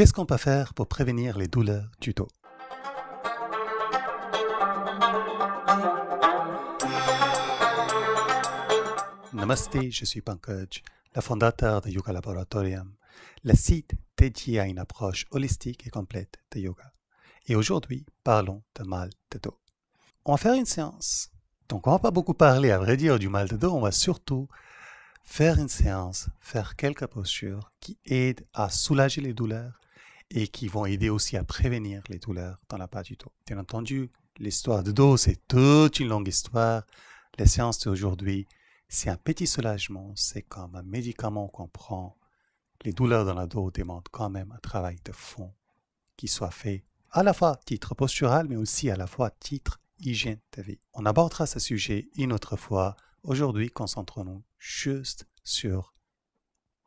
Qu'est-ce qu'on peut faire pour prévenir les douleurs du dos? Namasté, je suis Pankaj, le fondateur de Yoga Laboratorium, le site dédié à une approche holistique et complète de yoga. Et aujourd'hui, parlons de mal de dos. On va faire une séance. Donc, on va pas beaucoup parler, à vrai dire, du mal de dos. On va surtout faire une séance, faire quelques postures qui aident à soulager les douleurs et qui vont aider aussi à prévenir les douleurs dans la bas du dos. Bien entendu, l'histoire de dos, c'est toute une longue histoire. Les séances d'aujourd'hui, c'est un petit soulagement, c'est comme un médicament qu'on prend. Les douleurs dans le dos demandent quand même un travail de fond qui soit fait à la fois à titre postural, mais aussi à la fois à titre hygiène de vie. On abordera ce sujet une autre fois. Aujourd'hui, concentrons-nous juste sur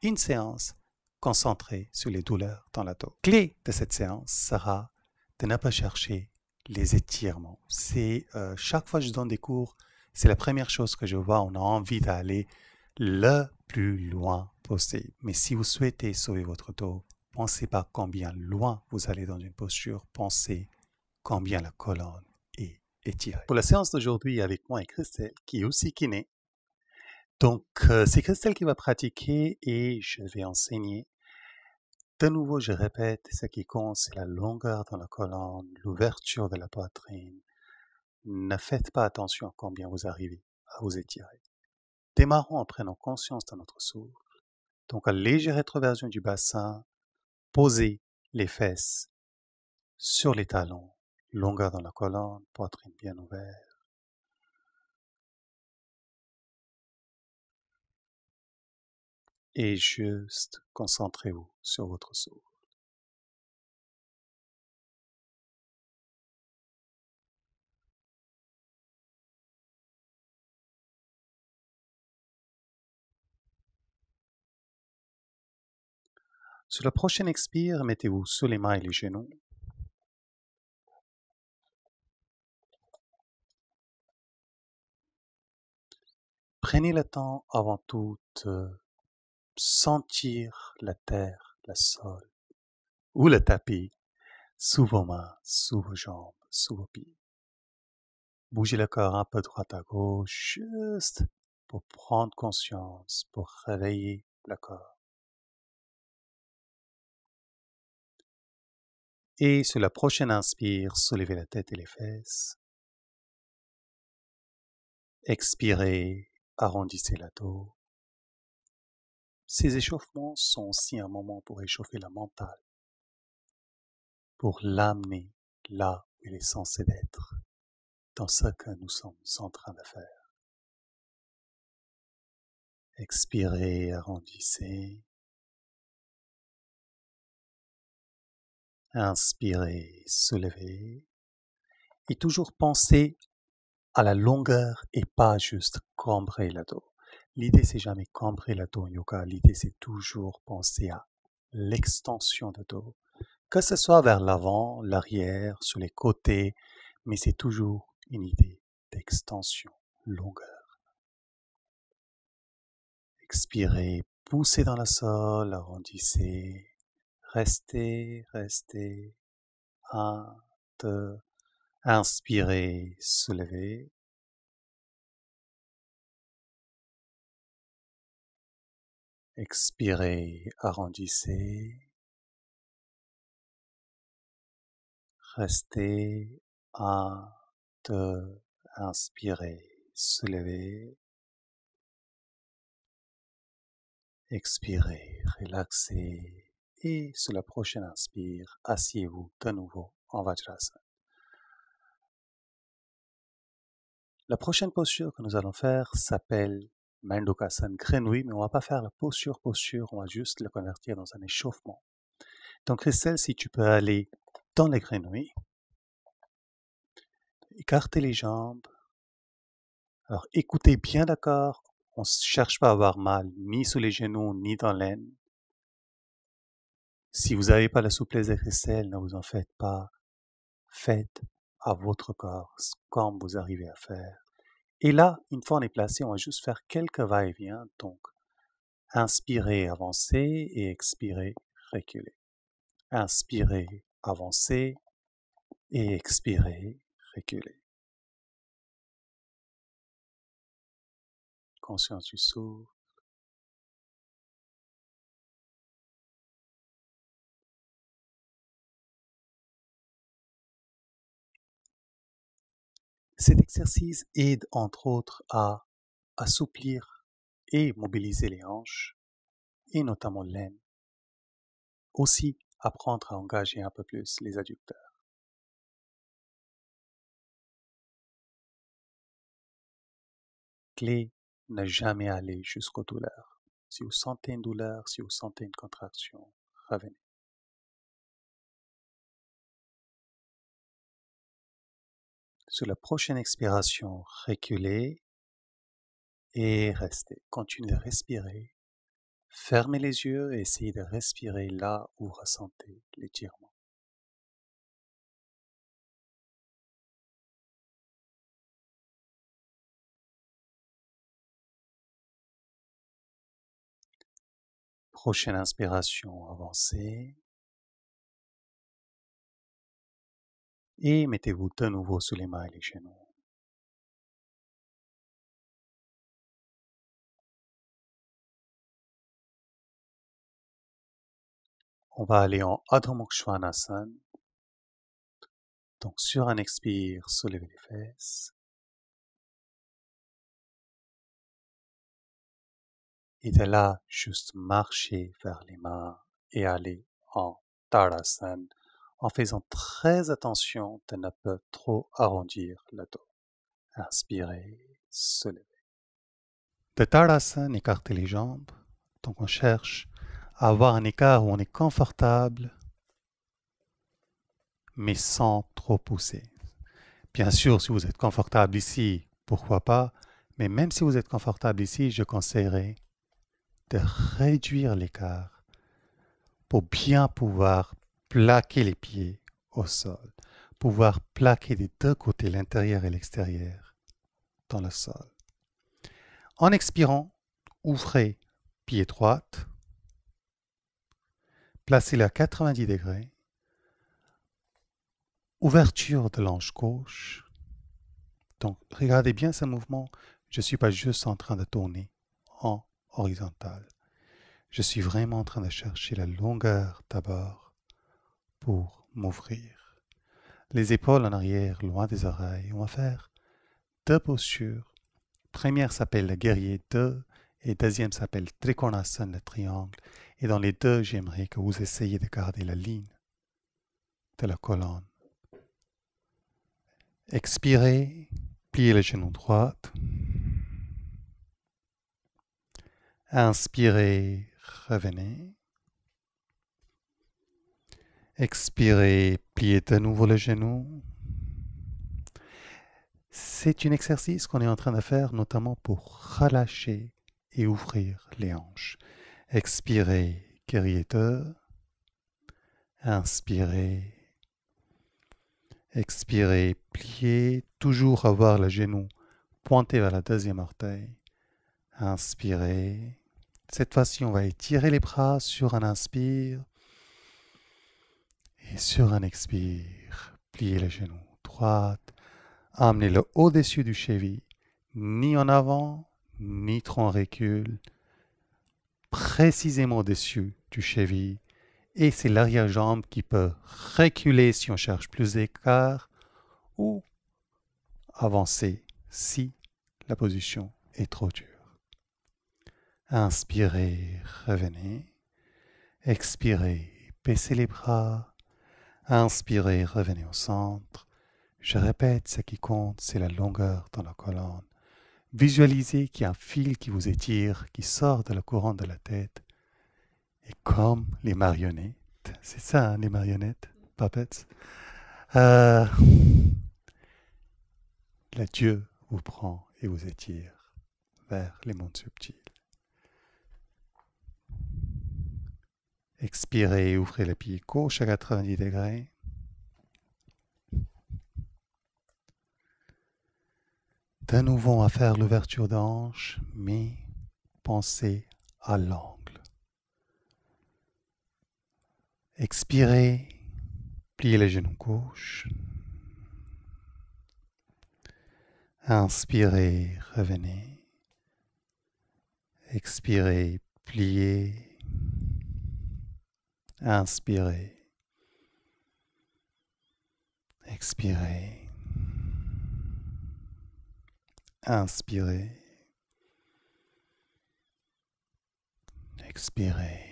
une séance concentrée sur les douleurs dans le dos. Clé de cette séance sera de ne pas chercher les étirements. C'est chaque fois que je donne des cours, c'est la première chose que je vois. On a envie d'aller le plus loin possible. Mais si vous souhaitez sauver votre dos, pensez pas combien loin vous allez dans une posture. Pensez combien la colonne est étirée. Pour la séance d'aujourd'hui, avec moi et Christelle, qui est aussi kiné. Donc, c'est Christelle qui va pratiquer et je vais enseigner. De nouveau, je répète, ce qui compte, c'est la longueur dans la colonne, l'ouverture de la poitrine. Ne faites pas attention à combien vous arrivez à vous étirer. Démarrons en prenant conscience de notre souffle. Donc, à légère rétroversion du bassin, posez les fesses sur les talons, longueur dans la colonne, poitrine bien ouverte. Et juste concentrez-vous sur votre souffle. Sur le prochain expire, mettez-vous sous les mains et les genoux. Prenez le temps avant tout de sentir la terre, le sol ou le tapis sous vos mains, sous vos jambes, sous vos pieds. Bougez le corps un peu droite à gauche, juste pour prendre conscience, pour réveiller le corps. Et sur la prochaine inspire, soulevez la tête et les fesses. Expirez, arrondissez la dos. Ces échauffements sont aussi un moment pour échauffer la mentale, pour l'amener là où il est censé être, dans ce que nous sommes en train de faire. Expirez, arrondissez. Inspirez, soulevez. Et toujours pensez à la longueur et pas juste cambrer le dos. L'idée, c'est jamais cambrer le dos en yoga. L'idée, c'est toujours penser à l'extension du dos. Que ce soit vers l'avant, l'arrière, sur les côtés, mais c'est toujours une idée d'extension, longueur. Expirez, poussez dans le sol, arrondissez. Restez, restez. 1, 2. Inspirez, soulevez. Expirez, arrondissez. Restez. 1, 2. Inspirez, soulevez. Expirez, relaxez. Et sur la prochaine inspire, asseyez-vous de nouveau en Vajrasana. La prochaine posture que nous allons faire s'appelle Mandukasana, grenouille, mais on ne va pas faire la posture, on va juste le convertir dans un échauffement. Donc Christelle, si tu peux aller dans les grenouilles, écartez les jambes. Alors écoutez bien d'accord, on ne cherche pas à avoir mal, ni sous les genoux, ni dans l'aine. Si vous n'avez pas la souplesse de Christelle, ne vous en faites pas. Faites à votre corps comme vous arrivez à faire. Et là, une fois on est placé, on va juste faire quelques va-et-vient. Donc, inspirez, avancez et expirez, reculez. Inspirez, avancez et expirez, reculez. Conscience du souffle. Cet exercice aide entre autres à assouplir et mobiliser les hanches, et notamment l'aine. Aussi, apprendre à engager un peu plus les adducteurs. Clé, ne jamais aller jusqu'aux douleurs. Si vous sentez une douleur, si vous sentez une contraction, revenez. Sur la prochaine expiration, reculez et restez. Continuez de respirer. Fermez les yeux et essayez de respirer là où vous ressentez l'étirement. Prochaine inspiration, avancez. Et mettez-vous de nouveau sous les mains et les genoux. On va aller en Adho Mukha Svanasana. Donc sur un expire, soulevez les fesses. Et de là, juste marcher vers les mains et aller en Tadasana en faisant très attention de ne pas trop arrondir le dos. Inspirez, soulevez. De Tadasana, écartez les jambes. Donc on cherche à avoir un écart où on est confortable, mais sans trop pousser. Bien sûr, si vous êtes confortable ici, pourquoi pas, mais même si vous êtes confortable ici, je conseillerais de réduire l'écart pour bien pouvoir plaquer les pieds au sol, pouvoir plaquer des deux côtés, l'intérieur et l'extérieur, dans le sol. En expirant, ouvrez pied droit, placez-le à 90 degrés, ouverture de l'ange gauche. Donc, regardez bien ce mouvement. Je ne suis pas juste en train de tourner en horizontal. Je suis vraiment en train de chercher la longueur d'abord pour m'ouvrir. Les épaules en arrière, loin des oreilles. On va faire deux postures. Première s'appelle le guerrier 2 et deuxième s'appelle Trikonasana, le triangle. Et dans les deux, j'aimerais que vous essayiez de garder la ligne de la colonne. Expirez, pliez le genou droit. Inspirez, revenez. Expirez, pliez de nouveau le genou. C'est un exercice qu'on est en train de faire notamment pour relâcher et ouvrir les hanches. Expirez, guerrier 2. Inspirez. Expirez, pliez, toujours avoir le genou pointé vers la deuxième orteil. Inspirez. Cette fois-ci, on va étirer les bras sur un inspire. Et sur un expire, pliez le genou droit. Amenez-le au-dessus du cheville, ni en avant, ni trop en recul. Précisément au-dessus du cheville. Et c'est l'arrière-jambe qui peut reculer si on cherche plus d'écart ou avancer si la position est trop dure. Inspirez, revenez. Expirez, baissez les bras. Inspirez, revenez au centre. Je répète, ce qui compte, c'est la longueur dans la colonne. Visualisez qu'il y a un fil qui vous étire, qui sort de la couronne de la tête. Et comme les marionnettes, c'est ça, hein, les marionnettes, puppets, le Dieu vous prend et vous étire vers les mondes subtils. Expirez, ouvrez le pied gauche à 90 degrés. De nouveau, à faire l'ouverture de hanche, mais pensez à l'angle. Expirez, pliez le genou gauche. Inspirez, revenez. Expirez, pliez. Inspirez. Expirez. Inspirez. Expirez.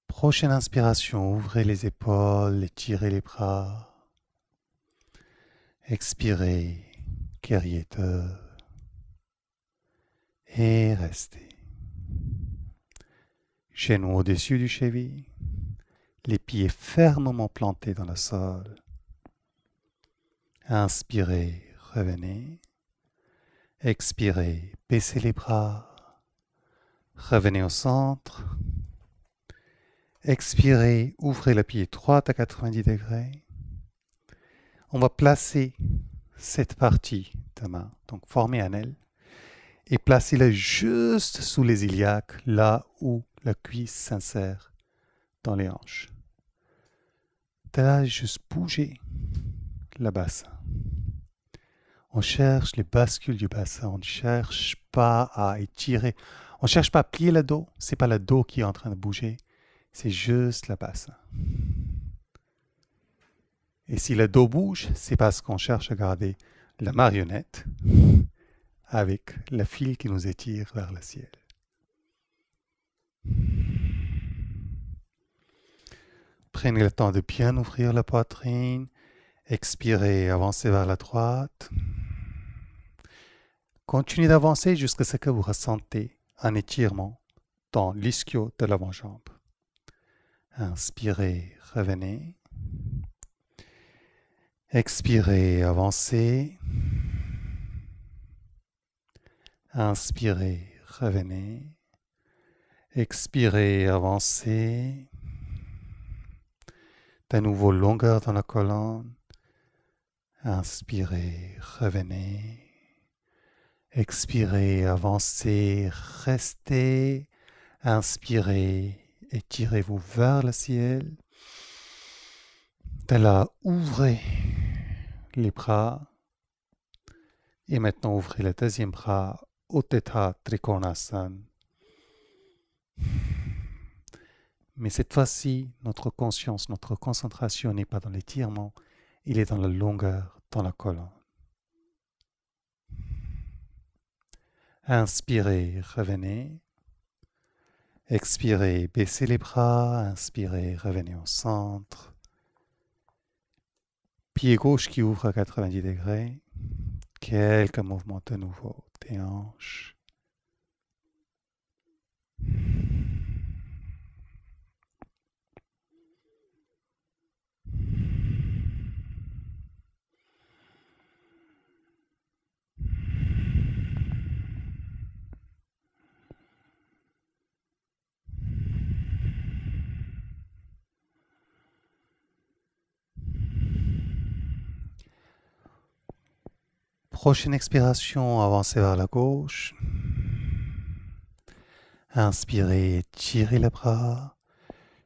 Prochaine inspiration, ouvrez les épaules, étirez les bras. Expirez, guerrier 2. Et restez. Genoux au-dessus du cheville, les pieds fermement plantés dans le sol. Inspirez, revenez. Expirez, baissez les bras. Revenez au centre. Expirez, ouvrez le pied droit à 90 degrés. On va placer cette partie de main, donc former un L, et placez-la juste sous les iliaques, là où la cuisse s'insère dans les hanches. De là, juste bouger le bassin. On cherche les bascules du bassin, on ne cherche pas à étirer, on ne cherche pas à plier le dos, ce n'est pas le dos qui est en train de bouger, c'est juste le bassin. Et si le dos bouge, c'est parce qu'on cherche à garder la marionnette avec le fil qui nous étire vers le ciel. Prenez le temps de bien ouvrir la poitrine. Expirez, avancez vers la droite. Continuez d'avancer jusqu'à ce que vous ressentez un étirement dans l'ischio de l'avant-jambe. Inspirez, revenez. Expirez, avancez. Inspirez, revenez. Expirez, avancez. De nouveau, longueur dans la colonne. Inspirez, revenez. Expirez, avancez, restez. Inspirez, étirez-vous vers le ciel. De là, ouvrez les bras. Et maintenant, ouvrez le deuxième bras, Utthita Trikonasana. Mais cette fois-ci, notre conscience, notre concentration n'est pas dans l'étirement, il est dans la longueur, dans la colonne. Inspirez, revenez. Expirez, baissez les bras. Inspirez, revenez au centre. Pied gauche qui ouvre à 90 degrés. Quelques mouvements de nouveau des hanches. Prochaine expiration, avancez vers la gauche. Inspirez, tirez les bras.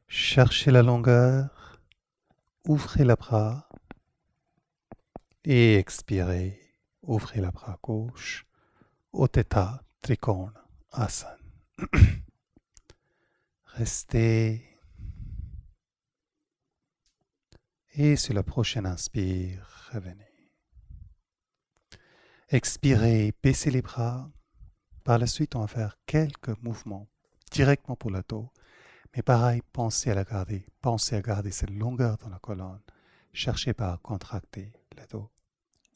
Cherchez la longueur. Ouvrez les bras. Et expirez. Ouvrez le bras gauche. Utthita Trikonasana. Restez. Et sur la prochaine inspire, revenez. Expirez, baissez les bras. Par la suite, on va faire quelques mouvements directement pour le dos. Mais pareil, pensez à la garder. Pensez à garder cette longueur dans la colonne. Cherchez pas à contracter le dos.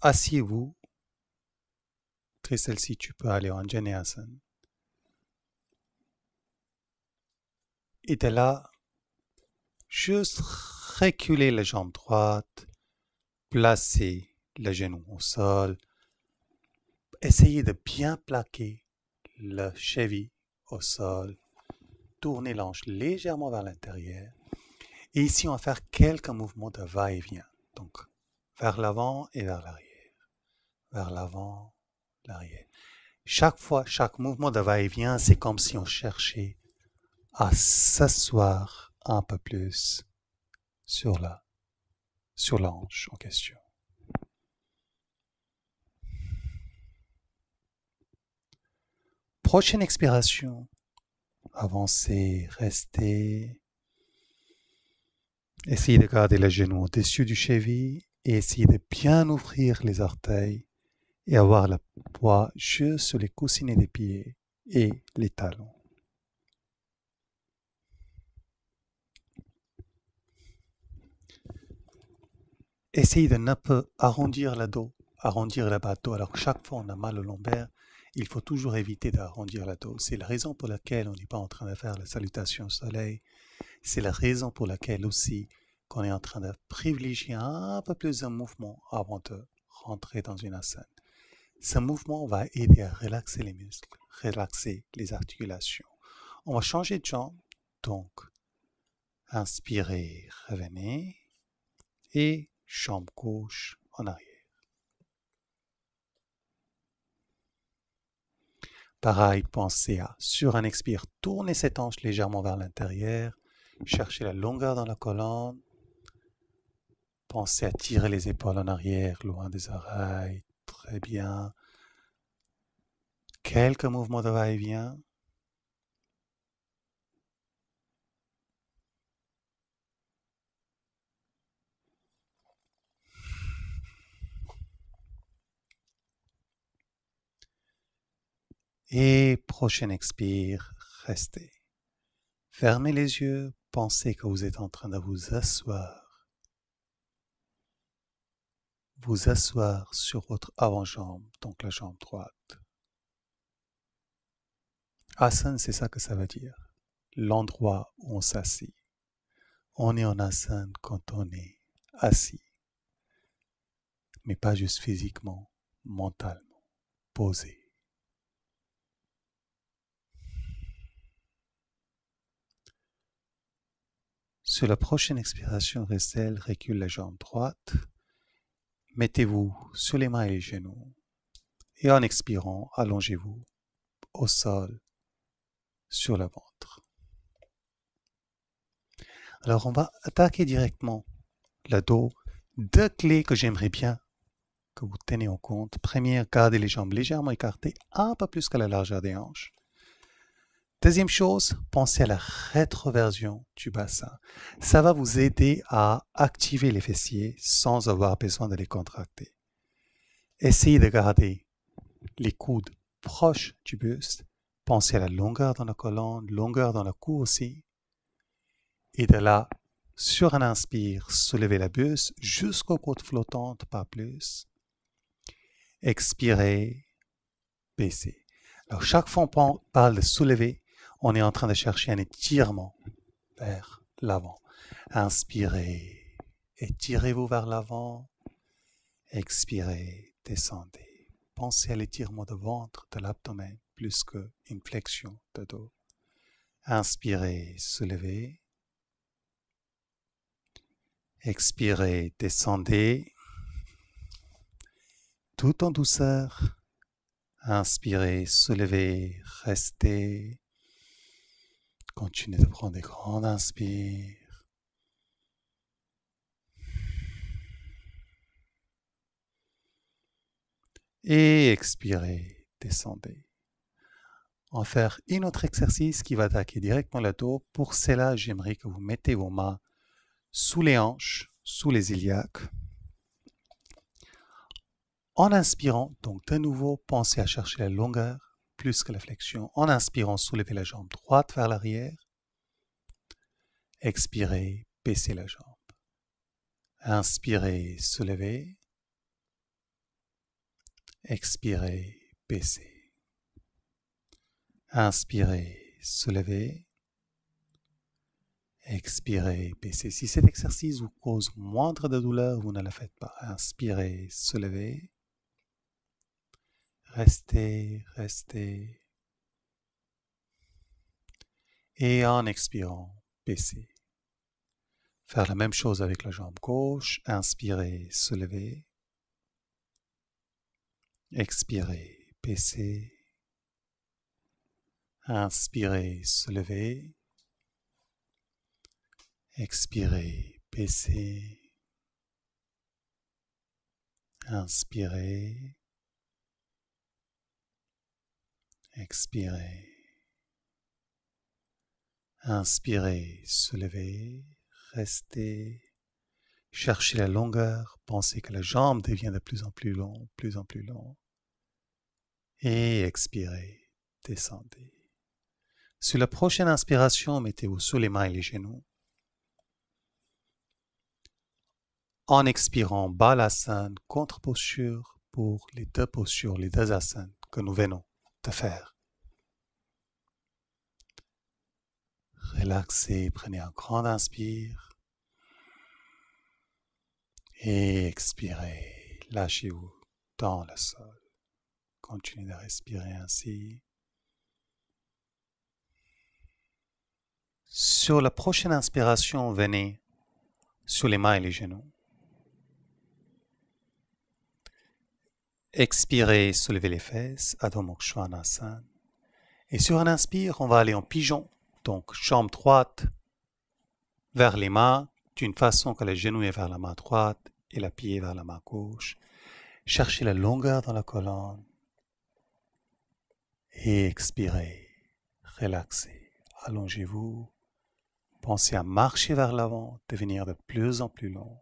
Asseyez-vous. Très celle-ci, tu peux aller en Janeyasana. Et de là, juste reculer la jambe droite. Placez le genou au sol. Essayez de bien plaquer le cheville au sol. Tournez l'anche légèrement vers l'intérieur. Et ici, on va faire quelques mouvements de va-et-vient. Donc, vers l'avant et vers l'arrière. Vers l'avant, l'arrière. Chaque fois, chaque mouvement de va-et-vient, c'est comme si on cherchait à s'asseoir un peu plus sur la hanche en question. Prochaine expiration. Avancez, restez. Essayez de garder le genou au-dessus du cheville et essayez de bien ouvrir les orteils et avoir le poids juste sur les coussinets des pieds et les talons. Essayez de ne pas arrondir le dos, arrondir le bas de dos. Alors chaque fois on a mal au lombaire, il faut toujours éviter d'arrondir le dos. C'est la raison pour laquelle on n'est pas en train de faire la salutation au soleil. C'est la raison pour laquelle aussi qu'on est en train de privilégier un peu plus de mouvement avant de rentrer dans une asana. Ce mouvement va aider à relaxer les muscles, relaxer les articulations. On va changer de jambe, donc inspirez, revenez et jambe gauche en arrière. Pareil, pensez à, sur un expire, tourner cette hanche légèrement vers l'intérieur, cherchez la longueur dans la colonne, pensez à tirer les épaules en arrière, loin des oreilles, très bien. Quelques mouvements de va-et-vient. Et prochain expire, restez. Fermez les yeux, pensez que vous êtes en train de vous asseoir. Vous asseoir sur votre avant-jambe, donc la jambe droite. Asana, c'est ça que ça veut dire. L'endroit où on s'assit. On est en asana quand on est assis. Mais pas juste physiquement, mentalement, posé. Sur la prochaine expiration, restez, recule la jambe droite. Mettez-vous sur les mains et les genoux. Et en expirant, allongez-vous au sol, sur le ventre. Alors, on va attaquer directement le dos. Deux clés que j'aimerais bien que vous tenez en compte. Première, gardez les jambes légèrement écartées, un peu plus que la largeur des hanches. Deuxième chose, pensez à la rétroversion du bassin. Ça va vous aider à activer les fessiers sans avoir besoin de les contracter. Essayez de garder les coudes proches du buste. Pensez à la longueur dans la colonne, longueur dans le cou aussi. Et de là, sur un inspire, soulevez la buste jusqu'aux côtes flottantes, pas plus. Expirez, baissez. Alors, chaque fois qu'on parle de soulever, on est en train de chercher un étirement vers l'avant. Inspirez, étirez-vous vers l'avant. Expirez, descendez. Pensez à l'étirement de ventre, de l'abdomen, plus qu'une flexion de dos. Inspirez, soulevez. Expirez, descendez. Tout en douceur. Inspirez, soulevez, restez. Continuez de prendre des grands inspires. Et expirez, descendez. On va faire un autre exercice qui va attaquer directement le dos. Pour cela, j'aimerais que vous mettez vos mains sous les hanches, sous les iliaques. En inspirant, donc de nouveau, pensez à chercher la longueur plus que la flexion. En inspirant, soulevez la jambe droite vers l'arrière. Expirez, baissez la jambe. Inspirez, soulevez. Expirez, baissez. Inspirez, soulevez. Expirez, baissez. Si cet exercice vous cause moindre de douleur, vous ne le faites pas. Inspirez, soulevez. Restez, restez. Et en expirant, baissez. Faire la même chose avec la jambe gauche. Inspirez, soulevez. Expirez, baissez. Inspirez, se lever. Expirez, baisser. Inspirez. Expirez. Inspirez, se lever. Restez. Cherchez la longueur. Pensez que la jambe devient de plus en plus long, plus en plus long. Et expirez. Descendez. Sur la prochaine inspiration, mettez-vous sous les mains et les genoux. En expirant, balasana, contre-posture pour les deux postures, les deux asanas que nous venons de faire. Relaxez, prenez un grand inspire. Et expirez, lâchez-vous dans le sol. Continuez de respirer ainsi. Sur la prochaine inspiration, venez sur les mains et les genoux. Expirez, soulevez les fesses, Adho Mukha Svanasana. Et sur un inspire, on va aller en pigeon. Donc, jambe droite vers les mains, d'une façon que le genou est vers la main droite et le pied vers la main gauche. Cherchez la longueur dans la colonne. Et expirez, relaxez, allongez-vous. Pensez à marcher vers l'avant, devenir de plus en plus long.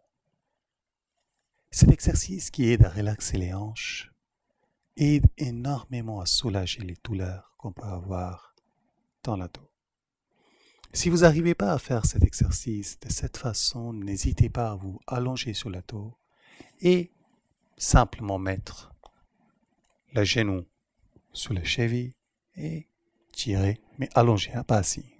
Cet exercice qui aide à relaxer les hanches aide énormément à soulager les douleurs qu'on peut avoir dans le dos. Si vous n'arrivez pas à faire cet exercice de cette façon, n'hésitez pas à vous allonger sur le dos et simplement mettre le genou sur la cheville et tirer, mais allonger, pas assis.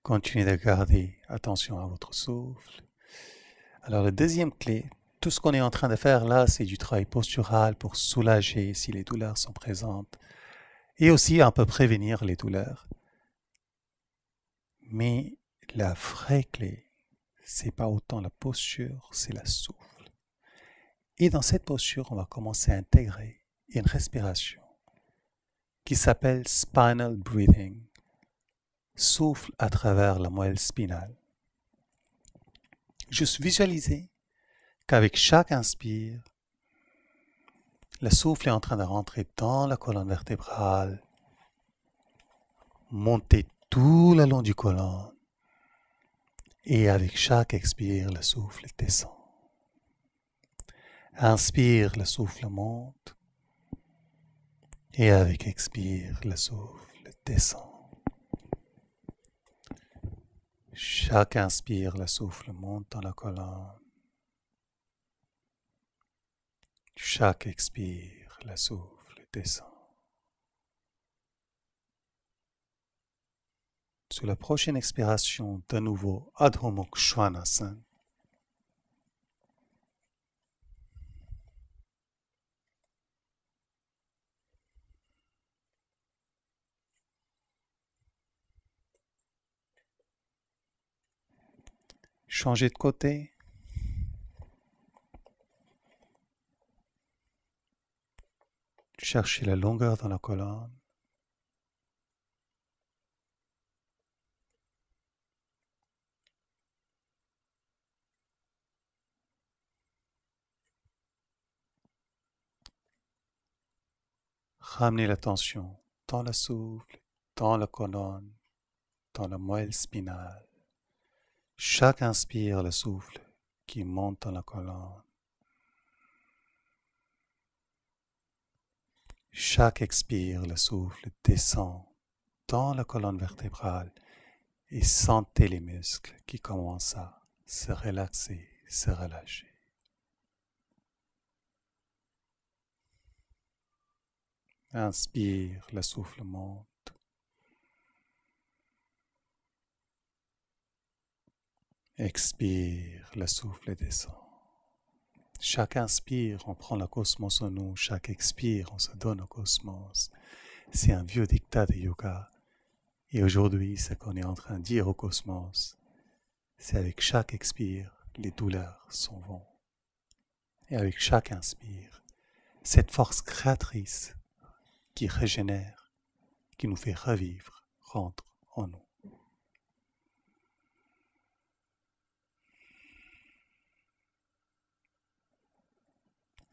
Continuez de garder attention à votre souffle. Alors, la deuxième clé, tout ce qu'on est en train de faire là, c'est du travail postural pour soulager si les douleurs sont présentes et aussi un peu prévenir les douleurs. Mais la vraie clé, c'est pas autant la posture, c'est le souffle. Et dans cette posture, on va commencer à intégrer une respiration qui s'appelle spinal breathing. Souffle à travers la moelle spinale. Juste visualisez qu'avec chaque inspire, le souffle est en train de rentrer dans la colonne vertébrale, monter tout le long du colonne, et avec chaque expire, le souffle descend. Inspire, le souffle monte, et avec expire, le souffle descend. Chaque inspire, le souffle monte dans la colonne. Chaque expire, le souffle descend. Sur la prochaine expiration, de nouveau, Adho Mukha Svanasana. Changez de côté. Cherchez la longueur dans la colonne. Ramenez l'attention dans le souffle, dans la colonne, dans la moelle spinale. Chaque inspire, le souffle qui monte dans la colonne. Chaque expire, le souffle descend dans la colonne vertébrale et sentez les muscles qui commencent à se relaxer, se relâcher. Inspire, le souffle monte. Expire, le souffle descend. Chaque inspire, on prend le cosmos en nous. Chaque expire, on se donne au cosmos. C'est un vieux dictat de yoga. Et aujourd'hui, ce qu'on est en train de dire au cosmos, c'est avec chaque expire, les douleurs s'en vont. Et avec chaque inspire, cette force créatrice qui régénère, qui nous fait revivre, rentre en nous.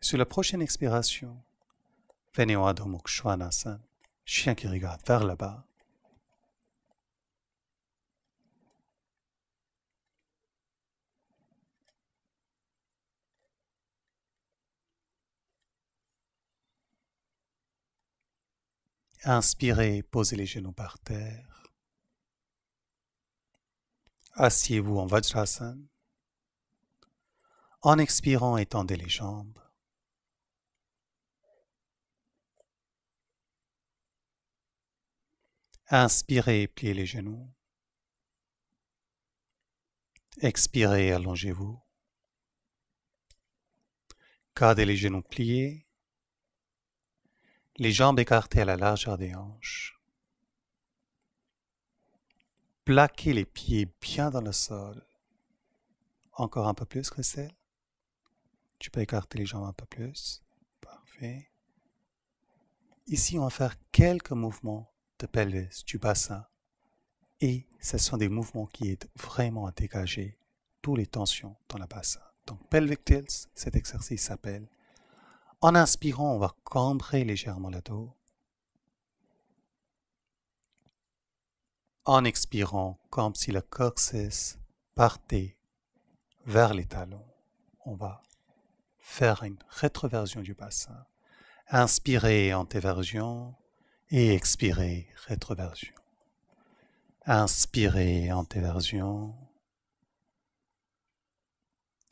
Sur la prochaine expiration, venez au Adho Mukha Svanasana, chien qui regarde vers le bas. Inspirez, posez les genoux par terre. Asseyez-vous en Vajrasana. En expirant, étendez les jambes. Inspirez, pliez les genoux. Expirez, allongez-vous. Gardez les genoux pliés. Les jambes écartées à la largeur des hanches. Plaquez les pieds bien dans le sol. Encore un peu plus, Christelle. Tu peux écarter les jambes un peu plus. Parfait. Ici, on va faire quelques mouvements de pelvis, du bassin. Et ce sont des mouvements qui aident vraiment à dégager toutes les tensions dans le bassin. Donc, pelvic tilts, cet exercice s'appelle. En inspirant, on va cambrer légèrement le dos. En expirant, comme si le coccyx partait vers les talons, on va faire une rétroversion du bassin. Inspirez, antéversion, et expirez, rétroversion. Inspirez, antéversion,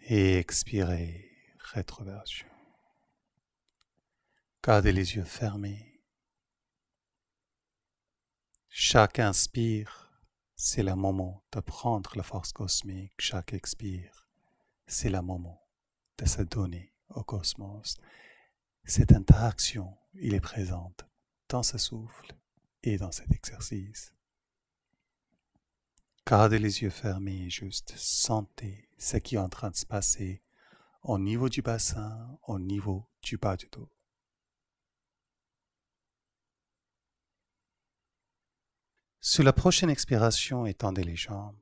et expirez, rétroversion. Gardez les yeux fermés. Chaque inspire, c'est le moment de prendre la force cosmique. Chaque expire, c'est le moment de se donner au cosmos. Cette interaction, il est présente dans ce souffle et dans cet exercice. Gardez les yeux fermés et juste sentez ce qui est en train de se passer au niveau du bassin, au niveau du bas du dos. Sur la prochaine expiration, étendez les jambes.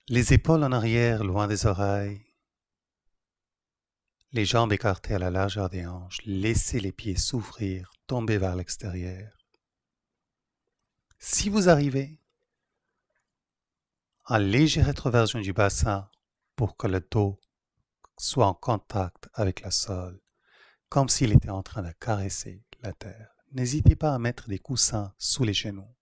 Les épaules en arrière, loin des oreilles. Les jambes écartées à la largeur des hanches. Laissez les pieds s'ouvrir, tomber vers l'extérieur. Si vous arrivez, en légère rétroversion du bassin pour que le dos soit en contact avec le sol, comme s'il était en train de caresser la terre. N'hésitez pas à mettre des coussins sous les genoux.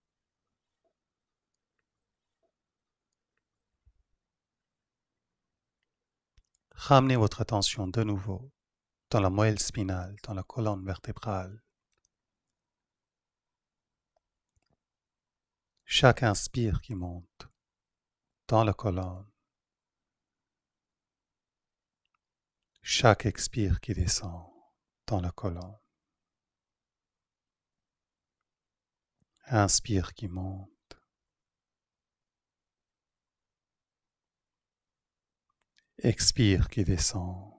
Ramenez votre attention de nouveau dans la moelle spinale, dans la colonne vertébrale. Chaque inspire qui monte dans la colonne. Chaque expire qui descend dans la colonne. Inspire qui monte. Expire qui descend.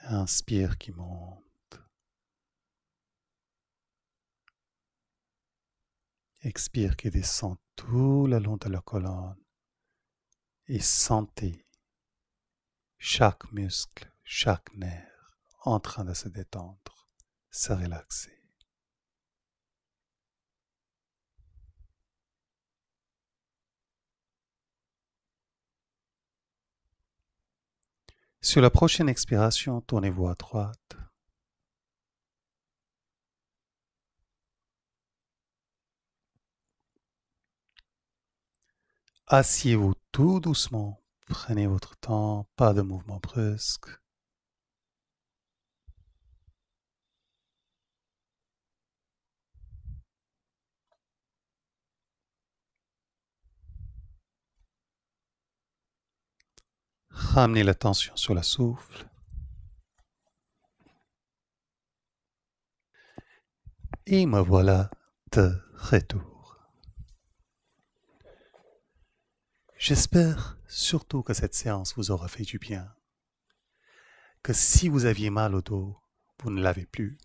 Inspire qui monte. Expire qui descend tout le long de la colonne. Et sentez chaque muscle, chaque nerf en train de se détendre, se relaxer. Sur la prochaine expiration, tournez-vous à droite. Asseyez-vous tout doucement. Prenez votre temps, pas de mouvement brusque. ramener l'attention sur le souffle. Et me voilà de retour. J'espère surtout que cette séance vous aura fait du bien. Que si vous aviez mal au dos, vous ne l'avez plus.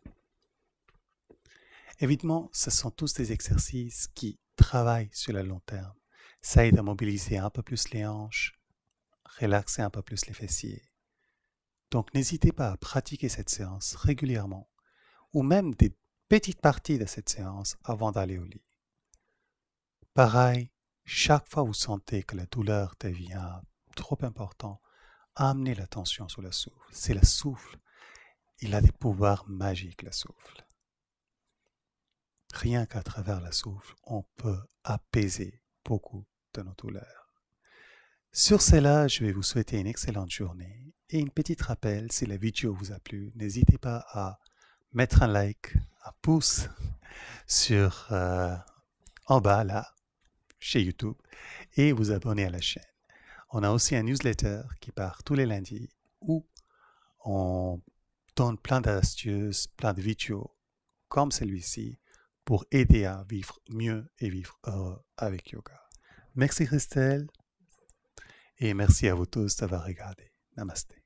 Évidemment, ce sont tous des exercices qui travaillent sur le long terme. Ça aide à mobiliser un peu plus les hanches, relaxer un peu plus les fessiers. Donc n'hésitez pas à pratiquer cette séance régulièrement, ou même des petites parties de cette séance avant d'aller au lit. Pareil, chaque fois vous sentez que la douleur devient trop importante, amenez l'attention sur le souffle. C'est le souffle. Il a des pouvoirs magiques, le souffle. Rien qu'à travers le souffle, on peut apaiser beaucoup de nos douleurs. Sur cela, je vais vous souhaiter une excellente journée et une petite rappel, si la vidéo vous a plu, n'hésitez pas à mettre un like, un pouce sur en bas là, chez YouTube, et vous abonner à la chaîne. On a aussi un newsletter qui part tous les lundis où on donne plein d'astuces, plein de vidéos comme celui-ci pour aider à vivre mieux et vivre heureux avec yoga. Merci Christelle et merci à vous tous d'avoir regardé. Namaste.